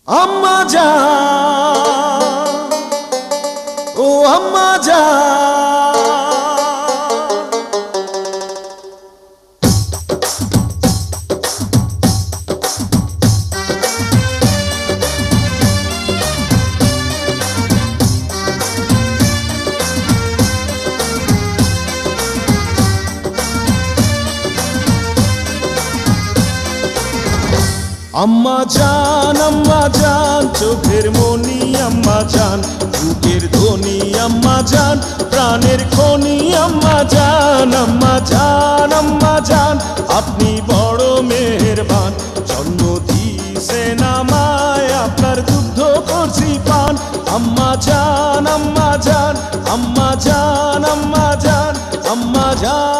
আম্মা জান, ও আম্মা জান, আম্মা জান চোখের মনি আম্মা জান, বুকের ধ্বনি আম্মা জান, প্রাণের খনি আম্মা জান। আম্মা জান, আম্মা জান, আপনি বড় মেহেরবান, জন্ম দিয়েছেন আমায়, আপনার দুগ্ধ করছি পান। আম্মা জান, আম্মা জান, আম্মা জান, আম্মা জান, আম্মা জান।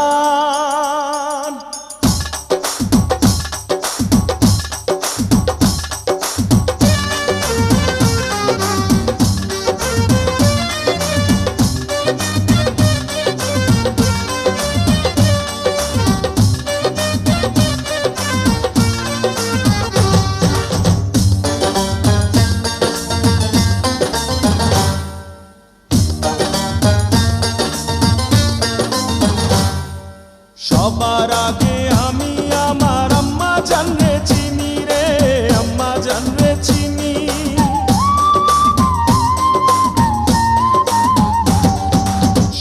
সবার আগে আমি আমার আম্মা জানরে চিনি রে, আম্মা জানরে চিনি।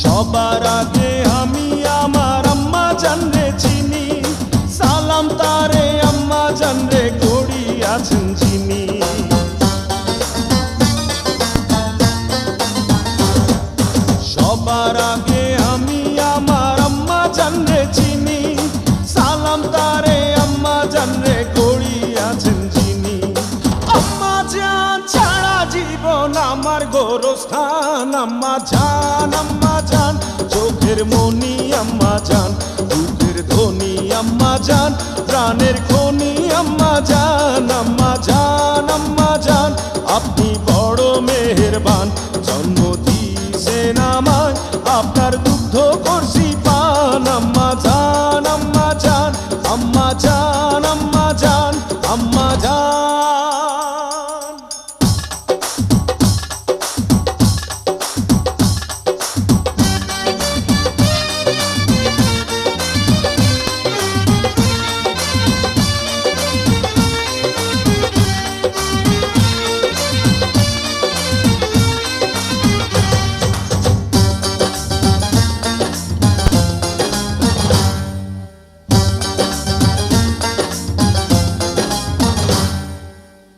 সবার আগে আমি আমার আম্মা জানরে চিনি, সালাম তারে আম্মা জানরে করি আছেন যিনি। সবার আগে আমি আমার আম্মা জানরে চিনি, সালাম তারে আম্মা জানরে করি আছেন যিনি। আম্মা জান ছাড়া জীবন আমার গোরস্থান। আম্মা জান, আম্মা জান, চোখের মনি আম্মা জান, বুকের ধ্বনি আম্মা জান, প্রাণের খনি আম্মা জান। আম্মা জান, আম্মা জান, আপনি বড় মেহেরবান, জন্ম দিয়েছেন আমায়, আপনার দুগ্ধ করছি পান। আম্মা জান, আম্মা জান, আম্মা জান, আম্মা জান, আম্মা জান।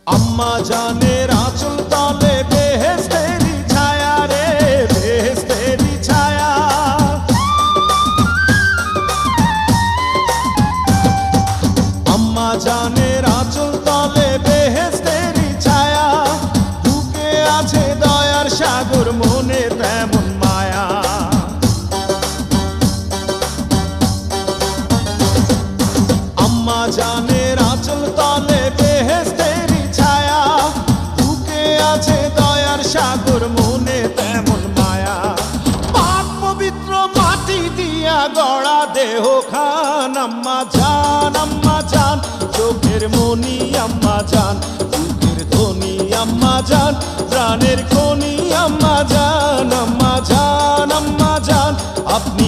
আম্মা জানের আঁচল তলে বেহেশতেরি ছায়া রে, বেহেশতেরি ছায়া। আম্মা জানের আঁচল তলে বেহেশতেরি ছায়া, বুকে আছে দয়ার সাগর, মনে তেমন মায়া। আম্মা জানের আঁচল তলে বেহেশতেরি ছায়া, বুকে আছে দয়ার সাগর, মনে তেমন মায়া। পাক পবিত্র মাটি দিয়া গড়া দেহ খান। আম্মা জান, আম্মা জান, চোখের মনি আম্মা জান, বুকের ধ্বনি আম্মা জান, প্রাণের খনি আম্মা জান। আম্মা জান, আম্মা জান, আপনি